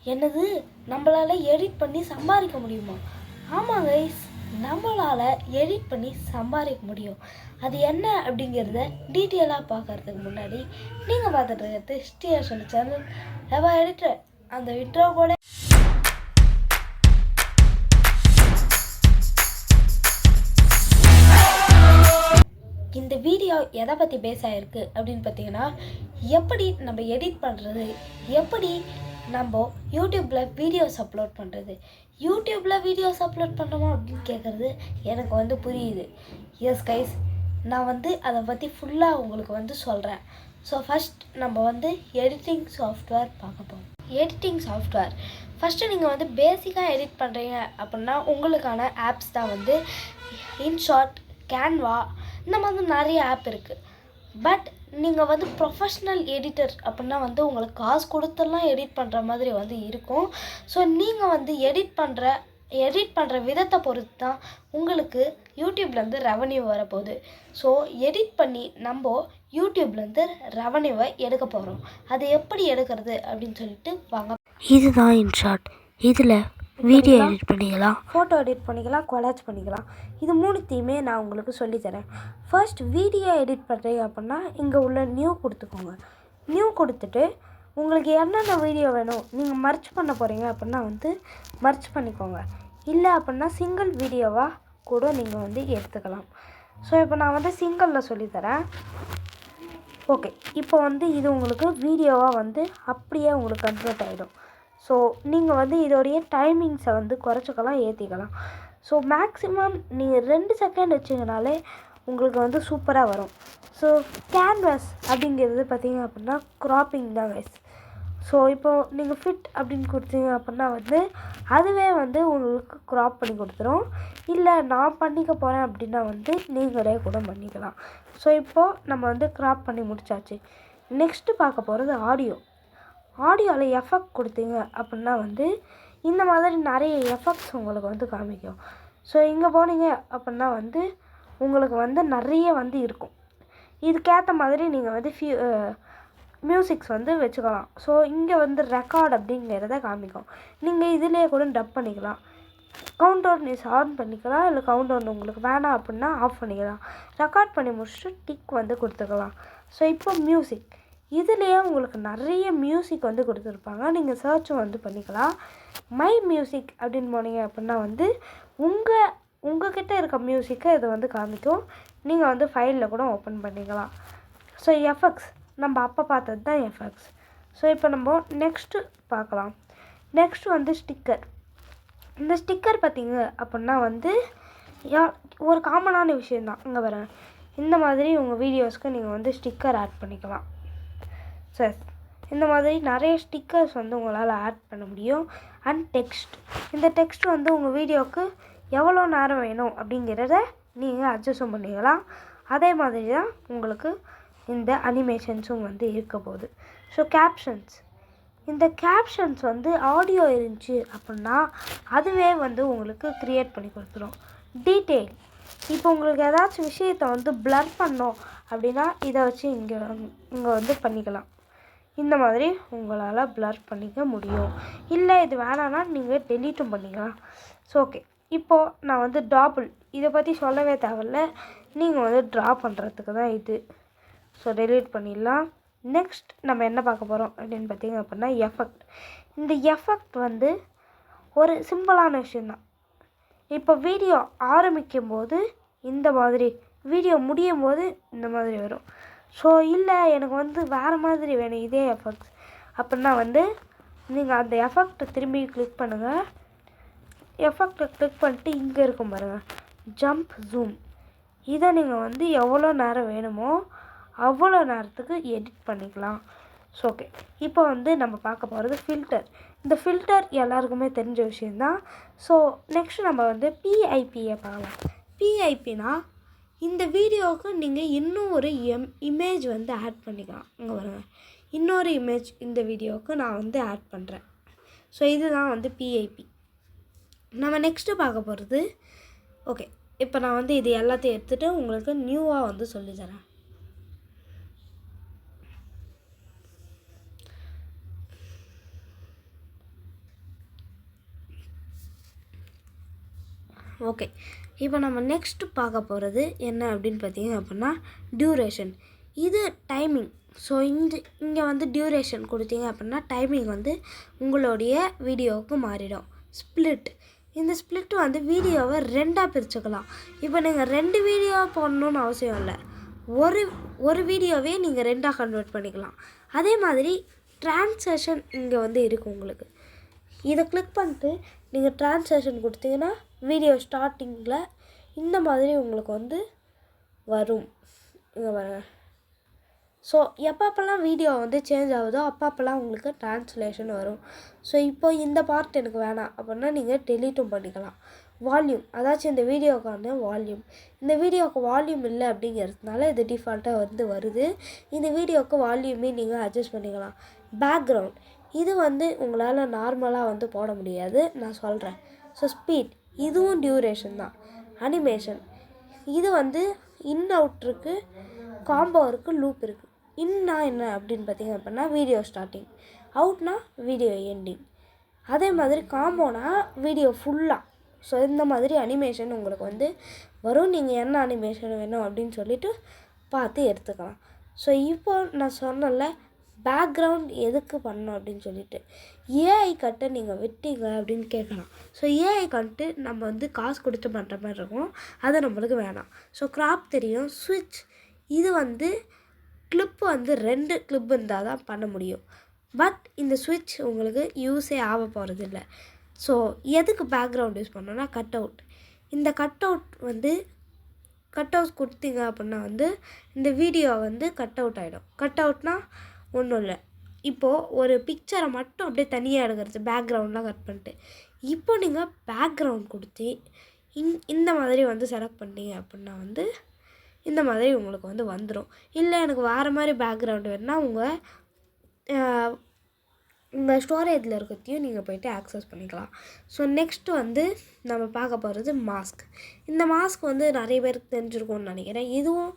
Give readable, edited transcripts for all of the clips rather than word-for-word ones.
என்னது, நம்மளால் எடிட் பண்ணி சம்பாதிக்க முடியுமா? ஆமாம் கைஸ், நம்மளால் எடிட் பண்ணி சம்பாதிக்க முடியும். அது என்ன அப்படிங்கிறத டீட்டெயிலாக பார்க்கறதுக்கு முன்னாடி நீங்கள் பார்த்துட்டு இருக்கிறது ஸ்ரீஹர்ஷன் சேனல் எவா எடிட்டர். அந்த விட்ரோ கூட இந்த வீடியோ எதை பற்றி பேச ஆயிருக்கு அப்படின்னு பார்த்தீங்கன்னா, எப்படி நம்ம எடிட் பண்ணுறது, எப்படி நம்ம யூடியூப்பில் வீடியோஸ் அப்லோட் பண்ணுறது. யூடியூப்பில் வீடியோஸ் அப்லோட் பண்ணுறோமா அப்படின்னு கேட்குறது எனக்கு புரியுது. எஸ் கைஸ், நான் அதை பற்றி ஃபுல்லாக உங்களுக்கு சொல்கிறேன். ஸோ ஃபஸ்ட் நம்ம எடிட்டிங் சாஃப்ட்வேர் பார்க்க போகிறோம். எடிட்டிங் சாஃப்ட்வேர் ஃபஸ்ட்டு நீங்கள் பேசிக்காக எடிட் பண்ணுறீங்க அப்படின்னா உங்களுக்கான ஆப்ஸ் தான் இன்ஷாட், கேன்வா, இந்த மாதிரி நிறைய ஆப் இருக்குது. பட் நீங்கள் ப்ரொஃபஷ்னல் எடிட்டர் அப்படின்னா உங்களுக்கு காசு கொடுத்தெல்லாம் எடிட் பண்ணுற மாதிரி இருக்கும். ஸோ நீங்கள் எடிட் பண்ணுற விதத்தை பொறுத்து தான் உங்களுக்கு யூடியூப்லேருந்து ரெவன்யூ வரப்போகுது. ஸோ எடிட் பண்ணி நம்ம யூடியூப்லேருந்து ரெவன்யூவை எடுக்க போகிறோம். அது எப்படி எடுக்கிறது அப்படின்னு சொல்லிட்டு வாங்க. இதுதான் இன்ஷாட். இதில் வீடியோ எடிட் பண்ணிக்கலாம், ஃபோட்டோ எடிட் பண்ணிக்கலாம், கொலாஜ் பண்ணிக்கலாம். இது மூணுத்தையுமே நான் உங்களுக்கு சொல்லித்தரேன். ஃபர்ஸ்ட் வீடியோ எடிட் பண்ணுறீங்க அப்படின்னா இங்கே உள்ள நியூ கொடுத்துக்கோங்க. நியூ கொடுத்துட்டு உங்களுக்கு என்னென்ன வீடியோ வேணும், நீங்கள் மர்ச் பண்ண போகிறீங்க அப்படின்னா மர்ச் பண்ணிக்கோங்க. இல்லை அப்படின்னா சிங்கிள் வீடியோவாக கூட நீங்கள் எடுத்துக்கலாம். ஸோ இப்போ நான் சிங்கிளில் சொல்லித்தரேன். ஓகே, இப்போ இது உங்களுக்கு வீடியோவாக அப்படியே உங்களுக்கு கன்வெர்ட் ஆகிடும். ஸோ நீங்கள் இதோடைய டைமிங்ஸை குறைச்சிக்கலாம், ஏற்றிக்கலாம். ஸோ மேக்ஸிமம் நீங்கள் 2 செகண்ட் வச்சிங்கனாலே உங்களுக்கு சூப்பராக வரும். ஸோ கேன்வாஸ் அப்படிங்கிறது பார்த்தீங்க அப்படின்னா க்ராப்பிங் தான் கைஸ். ஸோ இப்போது நீங்கள் ஃபிட் அப்படின்னு கொடுத்தீங்க அப்படின்னா அதுவே உங்களுக்கு க்ராப் பண்ணி கொடுத்துரும். இல்லை நான் பண்ணிக்க போகிறேன் அப்படின்னா நீங்களே கூட பண்ணிக்கலாம். ஸோ இப்போது நம்ம க்ராப் பண்ணி முடிச்சாச்சு. நெக்ஸ்ட்டு பார்க்க போகிறது ஆடியோ. ஆடியோவில் எஃபெக்ட் கொடுத்தீங்க அப்படின்னா இந்த மாதிரி நிறைய எஃபெக்ட்ஸ் உங்களுக்கு காமிக்கும். ஸோ இங்கே போனீங்க அப்படின்னா உங்களுக்கு நிறைய இருக்கும். இதுக்கேற்ற மாதிரி நீங்கள் மியூசிக்ஸ் வச்சுக்கலாம். ஸோ இங்கே ரெக்கார்ட் அப்படிங்கிறத காமிக்கும். நீங்கள் இதிலே கூட டப் பண்ணிக்கலாம். கவுண்ட் டவுன் இஸ் ஆன் பண்ணிக்கலாம், இல்லை கவுண்ட் டவுன் உங்களுக்கு வேணாம் அப்படின்னா ஆஃப் பண்ணிக்கலாம். ரெக்கார்ட் பண்ணி முடிச்சுட்டு டிக் கொடுத்துக்கலாம். ஸோ இப்போ மியூசிக், இதுலேயே உங்களுக்கு நிறைய மியூசிக் கொடுத்துருப்பாங்க. நீங்கள் சர்ச்சும் பண்ணிக்கலாம். மை மியூசிக் அப்படின்னு போனீங்க அப்படின்னா உங்ககிட்ட இருக்க மியூசிக்கை இது காமிக்கும். நீங்கள் ஃபைலில் கூட ஓப்பன் பண்ணிக்கலாம். ஸோ எஃபெக்ட்ஸ் நம்ம அப்போ பார்த்தது தான் எஃபெக்ட்ஸ். ஸோ இப்போ நம்ம நெக்ஸ்ட்டு பார்க்கலாம். Next sticker. இந்த ஸ்டிக்கர் பார்த்தீங்க அப்படின்னா ஒரு காமனான விஷயந்தான். இங்கே வரேன், இந்த மாதிரி உங்கள் வீடியோஸ்க்கு நீங்கள் ஸ்டிக்கர் ஆட் பண்ணிக்கலாம். சரி, இந்த மாதிரி நிறைய ஸ்டிக்கர்ஸ் உங்களால் ஆட் பண்ண முடியும். அண்ட் டெக்ஸ்ட், இந்த டெக்ஸ்ட் உங்கள் வீடியோவுக்கு எவ்வளோ நேரம் வேணும் அப்படிங்கிறத நீங்கள் அட்ஜஸ்டும் பண்ணிக்கலாம். அதே மாதிரி தான் உங்களுக்கு இந்த அனிமேஷன்ஸும் இருக்க போகுது. ஸோ கேப்ஷன்ஸ், இந்த கேப்ஷன்ஸ் ஆடியோ இருந்துச்சு அப்படின்னா அதுவே உங்களுக்கு க்ரியேட் பண்ணி கொடுத்துரும். டீட்டெயில், இப்போ உங்களுக்கு ஏதாச்சும் விஷயத்தை ப்ளர் பண்ணோம் அப்படின்னா இதை வச்சு இங்கே பண்ணிக்கலாம். இந்த மாதிரி உங்களால் ப்ளர் பண்ணிக்க முடியும். இல்லை இது வேணான்னா நீங்கள் டெலீட்டும் பண்ணிக்கலாம். ஸோ ஓகே, இப்போது நான் டாபிள் இதை பற்றி சொல்லவே தேவையில்ல, நீங்கள் ட்ரா பண்ணுறதுக்கு தான் இது. ஸோ டெலீட் பண்ணிடலாம். நெக்ஸ்ட் நம்ம என்ன பார்க்க போகிறோம் அப்படின்னு பார்த்தீங்க அப்படின்னா எஃபெக்ட். இந்த எஃபெக்ட் ஒரு சிம்பிளான விஷயந்தான். இப்போ வீடியோ ஆரம்பிக்கும் போது இந்த மாதிரி, வீடியோ முடியும் போது இந்த மாதிரி வரும். ஸோ இல்லை எனக்கு வேறு மாதிரி வேணும் இதே எஃபெக்ட்ஸ் அப்படின்னா நீங்கள் அந்த எஃபெக்டை திரும்பி கிளிக் பண்ணுங்கள். எஃபெக்டை கிளிக் பண்ணிட்டு இங்கே இருக்கும் பாருங்கள், ஜம்ப் ஜூம். இதை நீங்கள் எவ்வளோ நேரம் வேணுமோ அவ்வளோ நேரத்துக்கு எடிட் பண்ணிக்கலாம். ஸோ ஓகே, இப்போ நம்ம பார்க்க போகிறது ஃபில்டர். இந்த ஃபில்டர் எல்லாருக்குமே தெரிஞ்ச விஷயந்தான். ஸோ நெக்ஸ்ட் நம்ம பிஐபியை பார்க்கலாம். பிஐபினா இந்த வீடியோவுக்கு நீங்கள் இன்னும் ஒரு இமேஜ் ஆட் பண்ணிக்கலாம். இங்கே வருங்க, இன்னொரு இமேஜ் இந்த வீடியோவுக்கு நான் ஆட் பண்ணுறேன். ஸோ இதுதான் பிஐபி. நம்ம நெக்ஸ்ட்டு பார்க்க போகிறது, ஓகே இப்போ நான் இது எல்லாத்தையும் எடுத்துகிட்டு உங்களுக்கு நியூவாக சொல்லித்தரேன். ஓகே, இப்போ நம்ம நெக்ஸ்ட்டு பார்க்க போகிறது என்ன அப்படின்னு பார்த்தீங்க அப்படின்னா டியூரேஷன். இது டைமிங். ஸோ இங்கே வந்து டியூரேஷன் கொடுத்தீங்க அப்படின்னா டைமிங் வந்து உங்களுடைய வீடியோவுக்கு மாறிடும். ஸ்ப்ளிட். இந்த ஸ்ப்ளிட் வந்து வீடியோவை 2ஆக பிரிச்சுக்கலாம். இப்போ நீங்கள் 2 வீடியோ போடணுன்னு அவசியம் இல்லை. ஒரு வீடியோவே நீங்கள் 2ஆக கன்வெர்ட் பண்ணிக்கலாம். அதே மாதிரி ட்ரான்ஸ்லேஷன் இங்கே வந்து இருக்குது உங்களுக்கு. இதை கிளிக் பண்ணிட்டு நீங்கள் ட்ரான்ஸ்லேஷன் கொடுத்தீங்கன்னா வீடியோ ஸ்டார்டிங்கில் இந்த மாதிரி உங்களுக்கு வந்து வரும். இங்கே வர ஸோ எப்பப்பெல்லாம் வீடியோ வந்து சேஞ்ச் ஆகுதோ அப்பப்பெல்லாம் உங்களுக்கு ட்ரான்ஸ்லேஷன் வரும். ஸோ இப்போ இந்த பார்ட் எனக்கு வேணாம் அப்படின்னா நீங்கள் டெலீட்டும் பண்ணிக்கலாம். வால்யூம், அதாச்சும் இந்த வீடியோக்கான வால்யூம். இந்த வீடியோவுக்கு வால்யூம் இல்லை அப்படிங்கிறதுனால இது டிஃபால்ட்டாக வந்து வருது. இந்த வீடியோவுக்கு வால்யூமே நீங்கள் அட்ஜஸ்ட் பண்ணிக்கலாம். பேக்ரவுண்ட், இது வந்து உங்களால் நார்மலாக வந்து போட முடியாது, நான் சொல்கிறேன். ஸோ ஸ்பீட், இதுவும் டியூரேஷன் தான். அனிமேஷன், இது வந்து இன் அவுட் இருக்குது, காம்போ இருக்குது, லூப் இருக்குது. இன்னா என்ன அப்படின்னு பார்த்தீங்க அப்படின்னா வீடியோ ஸ்டார்டிங், அவுட்னா வீடியோ எண்டிங். அதே மாதிரி காம்போனா வீடியோ ஃபுல்லாக. ஸோ இந்த மாதிரி அனிமேஷன் உங்களுக்கு வந்து வரும். நீங்கள் என்ன அனிமேஷன் வேணும் அப்படின்னு சொல்லிட்டு பார்த்து எடுத்துக்கலாம். ஸோ இப்போ நான் சொன்னல பேக்ரவுண்ட் எதுக்கு பண்ணணும் அப்படின்னு சொல்லிட்டு, ஏஐ கட்டை நீங்கள் வெட்டிங்க அப்படின்னு கேட்கலாம். ஸோ ஏஐ கட்டு நம்ம வந்து காசு கொடுத்து பண்ணுற மாதிரி இருக்கும், அது நம்மளுக்கு வேணாம். ஸோ கிராப் தெரியும். ஸ்விட்ச், இது வந்து கிளிப்பு வந்து 2 கிளிப் இருந்தால் தான் பண்ண முடியும். பட் இந்த ஸ்விட்ச் உங்களுக்கு யூஸே ஆக போகிறது இல்லை. ஸோ எதுக்கு பேக்ரவுண்ட் யூஸ் பண்ணோன்னா கட் அவுட். இந்த கட் அவுட் கொடுத்தீங்க அப்படின்னா வந்து இந்த வீடியோ வந்து கட் அவுட் ஆகிடும். கட் அவுட்னா ஒன்றும் இல்லை, இப்போது ஒரு பிக்சரை மட்டும் அப்படியே தனியாக எடுக்கிறது, பேக்ரவுண்ட்லாம் கட் பண்ணிட்டு. இப்போ நீங்கள் பேக்ரவுண்ட் கொடுத்து இந்த மாதிரி வந்து செலக்ட் பண்ணிங்க அப்படின்னா வந்து இந்த மாதிரி உங்களுக்கு வந்து வந்துடும். இல்லை எனக்கு வேறு மாதிரி பேக்ரவுண்டு வேணுன்னா உங்கள் ஸ்டோரேஜில் இருக்கிறதையும் நீங்கள் போய்ட்டு ஆக்சஸ் பண்ணிக்கலாம். ஸோ நெக்ஸ்ட்டு வந்து நம்ம பார்க்க போகிறது மாஸ்க். இந்த மாஸ்க் வந்து நிறைய பேருக்கு தெரிஞ்சிருக்கும்னு நினைக்கிறேன். இதுவும்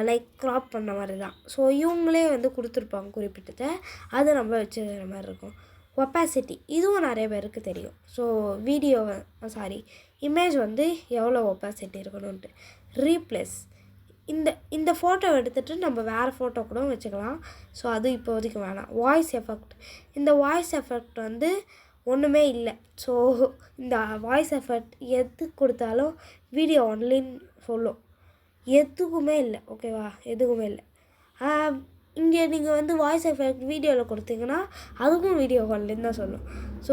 லைக் க்ராப் பண்ண மாதிரி தான். ஸோ இவங்களே வந்து கொடுத்துருப்பாங்க குறிப்பிட்டதை, அது நம்ம வச்சுக்கிற மாதிரி இருக்கும். ஒப்பாசிட்டி, இதுவும் நிறைய பேருக்கு தெரியும். ஸோ இமேஜ் வந்து எவ்வளோ ஒப்பாசிட்டி இருக்கணும்ன்ட்டு. ரீப்ளேஸ், இந்த ஃபோட்டோ எடுத்துகிட்டு நம்ம வேறு ஃபோட்டோ கூட வச்சுக்கலாம். ஸோ அது இப்போதைக்கு வேணாம். வாய்ஸ் எஃபெக்ட், இந்த வாய்ஸ் எஃபெக்ட் வந்து ஒன்றுமே இல்லை. ஸோ இந்த வாய்ஸ் எஃபெக்ட் எது கொடுத்தாலும் வீடியோ ஒன்லின்னு சொல்லும், எதுக்குமே இல்லை. ஓகேவா, எதுக்குமே இல்லை. இங்கே நீங்கள் வந்து வாய்ஸ் எஃபெக்ட் வீடியோவில் கொடுத்தீங்கன்னா அதுக்கும் வீடியோ ஒன்லின்னு தான் சொல்லும். ஸோ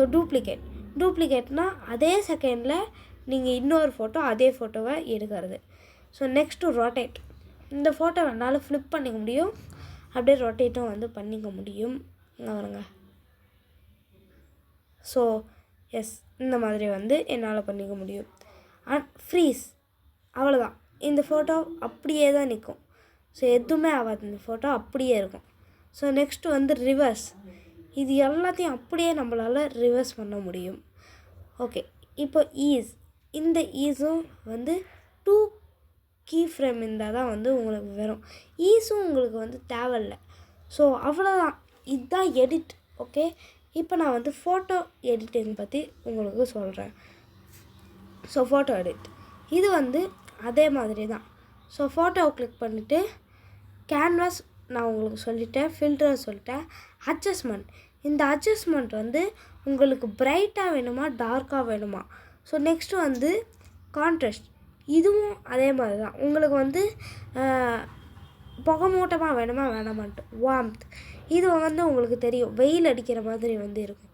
டூப்ளிகேட்னால் அதே செகண்டில் நீங்கள் இன்னொரு ஃபோட்டோ அதே ஃபோட்டோவை எடுக்கிறது. ஸோ நெக்ஸ்ட்டு ரொட்டேட், இந்த ஃபோட்டோ வேணாலும் ஃப்ளிப் பண்ணிக்க முடியும், அப்படியே ரொட்டேட்டும் வந்து பண்ணிக்க முடியும். வருங்க. ஸோ எஸ், இந்த மாதிரி வந்து என்னால் பண்ணிக்க முடியும். ஃப்ரீஸ், அவ்வளோதான். இந்த ஃபோட்டோ அப்படியே தான் நிற்கும். ஸோ எதுவுமே ஆகாது, இந்த ஃபோட்டோ அப்படியே இருக்கும். ஸோ நெக்ஸ்ட்டு வந்து ரிவர்ஸ், இது எல்லாத்தையும் அப்படியே நம்மளால் ரிவர்ஸ் பண்ண முடியும். ஓகே, இப்போ இந்த ஈஸும் வந்து 2 கீ ஃப்ரேம் இருந்தால் தான் வந்து உங்களுக்கு வரும். ஈஸும் உங்களுக்கு வந்து தேவையில்லை. ஸோ அவ்வளோதான், இதுதான் எடிட். ஓகே, இப்போ நான் வந்து ஃபோட்டோ எடிட்டிங் பற்றி உங்களுக்கு சொல்கிறேன். ஸோ ஃபோட்டோ எடிட், இது வந்து அதே மாதிரி தான். ஸோ ஃபோட்டோவை கிளிக் பண்ணிவிட்டு கேன்வாஸ் நான் உங்களுக்கு சொல்லிட்டேன், ஃபில்டர் சொல்லிட்டேன். அட்ஜஸ்ட்மெண்ட், இந்த அட்ஜஸ்ட்மெண்ட் வந்து உங்களுக்கு பிரைட்டாக வேணுமா டார்க்காக வேணுமா. ஸோ நெக்ஸ்ட்டு வந்து கான்ட்ராஸ்ட், இதுவும் அதே மாதிரி தான். உங்களுக்கு வந்து புகமூட்டமாக வேணுமா வேணாமான்ட்டு. வார்ம்த், இது வந்து உங்களுக்கு தெரியும், வெயில் அடிக்கிற மாதிரி வந்து இருக்கும்.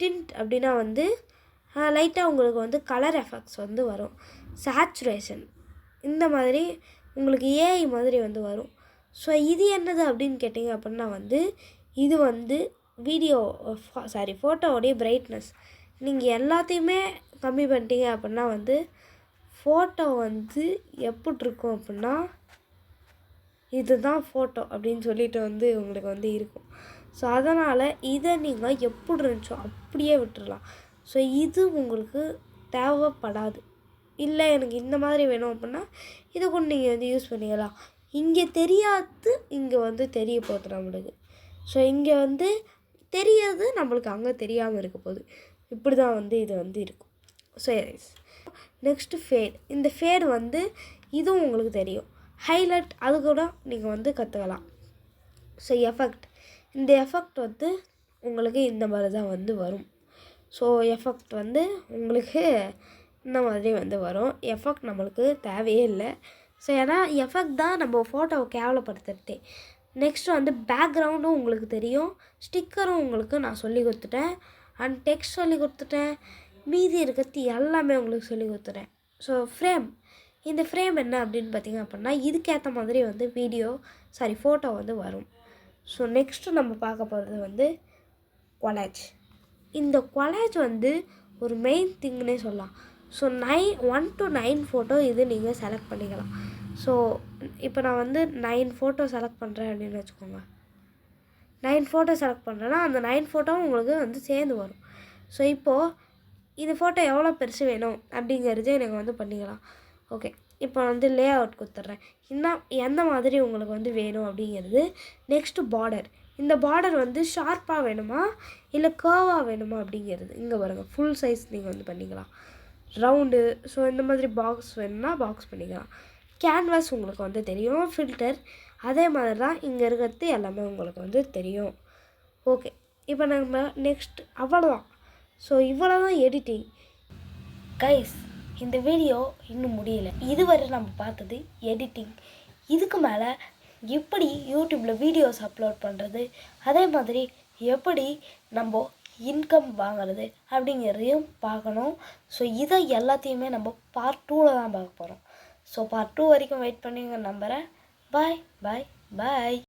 டிண்ட் அப்படின்னா வந்து லைட்டாக உங்களுக்கு வந்து கலர் எஃபெக்ட்ஸ் வந்து வரும். சேச்சுரேஷன், இந்த மாதிரி உங்களுக்கு ஏஐ மாதிரி வந்து வரும். ஸோ இது என்னது அப்படின்னு கேட்டிங்க அப்படின்னா வந்து இது வந்து ஃபோட்டோவோடைய பிரைட்னஸ். நீங்கள் எல்லாத்தையுமே கம்மி பண்ணிட்டீங்க அப்படின்னா வந்து ஃபோட்டோ வந்து எப்படி இருக்கும் அப்படின்னா இதுதான் ஃபோட்டோ அப்படின்னு சொல்லிட்டு வந்து உங்களுக்கு வந்து இருக்கும். ஸோ அதனால் இதை நீங்கள் எப்படி இருந்துச்சோ அப்படியே விட்டுடலாம். ஸோ இது உங்களுக்கு தேவைப்படாது. இல்லை எனக்கு இந்த மாதிரி வேணும் அப்படின்னா இதை கூட நீங்கள் வந்து யூஸ் பண்ணிக்கலாம். இங்கே தெரியாது, இங்கே வந்து தெரிய போகுது நம்மளுக்கு. ஸோ இங்கே வந்து தெரியாது, நம்மளுக்கு அங்கே தெரியாமல் இருக்க போகுது. இப்படி தான் வந்து இது வந்து இருக்கும். So next fat. இந்த ஃபேடு வந்து இதுவும் உங்களுக்கு தெரியும். ஹைலைட் அது கூட நீங்கள் வந்து கற்றுக்கலாம். ஸோ எஃபெக்ட், இந்த எஃபெக்ட் வந்து உங்களுக்கு இந்த மாதிரி தான் வந்து வரும். ஸோ எஃபெக்ட் வந்து உங்களுக்கு இந்த மாதிரி வந்து வரும். எஃபெக்ட் நம்மளுக்கு தேவையே இல்லை. ஸோ ஏன்னா எஃபெக்ட் தான் நம்ம ஃபோட்டோவை கேவலப்படுத்துறதே. நெக்ஸ்ட்டு வந்து பேக்ரவுண்டும் உங்களுக்கு தெரியும். ஸ்டிக்கரும் உங்களுக்கு நான் சொல்லி கொடுத்துட்டேன். அண்ட் டெக்ஸ்ட் சொல்லி கொடுத்துட்டேன். மீதி இருக்கிறது எல்லாமே உங்களுக்கு சொல்லி கொடுத்துட்டேன். ஸோ ஃப்ரேம், இந்த ஃப்ரேம் என்ன அப்படின்னு பார்த்திங்க அப்படின்னா இதுக்கேற்ற மாதிரி வந்து ஃபோட்டோ வந்து வரும். ஸோ நெக்ஸ்ட்டு நம்ம பார்க்க போகிறது வந்து கொலாஜ். இந்த கொலாஜ் வந்து ஒரு மெயின் திங்னே சொல்லலாம். ஸோ 1 to 9 ஃபோட்டோ இது நீங்கள் செலக்ட் பண்ணிக்கலாம். ஸோ இப்போ நான் வந்து 9 ஃபோட்டோ செலக்ட் பண்ணுறேன் அப்படின்னு வச்சுக்கோங்க. 9 ஃபோட்டோ செலக்ட் பண்ணுறேன்னா அந்த 9 ஃபோட்டோவும் உங்களுக்கு வந்து சேர்ந்து வரும். ஸோ இப்போது இது ஃபோட்டோ எவ்வளோ பெருசு வேணும் அப்படிங்கிறதே எனக்கு வந்து பண்ணிக்கலாம். ஓகே, இப்போ வந்து லே அவுட் கொடுத்துட்றேன். இன்னும் எந்த மாதிரி உங்களுக்கு வந்து வேணும் அப்படிங்கிறது. Next border. இந்த பார்டர் வந்து ஷார்ப்பாக வேணுமா இல்லை கர்வாக வேணுமா அப்படிங்கிறது இங்கே பாருங்கள். ஃபுல் சைஸ் நீங்கள் வந்து பண்ணிக்கலாம். ரவுண்டு, ஸோ இந்த மாதிரி பாக்ஸ் வேணும்னா பாக்ஸ் பண்ணிக்கலாம். கேன்வாஸ் உங்களுக்கு வந்து தெரியும். ஃபில்டர் அதே மாதிரி தான் இங்கே இருக்கிறது எல்லாமே உங்களுக்கு வந்து தெரியும். ஓகே, இப்போ நம்ம நெக்ஸ்ட் அவ்வளோதான். ஸோ இவ்வளோ தான் எடிட்டிங். கைஸ், இந்த வீடியோ இன்னும் முடியல. இதுவரை நம்ம பார்த்தது எடிட்டிங். இதுக்கு மேலே எப்படி யூடியூப்பில் வீடியோஸ் அப்லோட் பண்ணுறது, அதே மாதிரி எப்படி நம்ம இன்கம் வாங்குறது அப்படிங்கிறதையும் பார்க்கணும். ஸோ இதை எல்லாத்தையுமே நம்ம பார்ட் 2ல் தான் பார்க்க போகிறோம். ஸோ பார்ட் 2 வரைக்கும் வெயிட் பண்ணிங்க நம்புகிறேன். பாய் பாய் பாய்.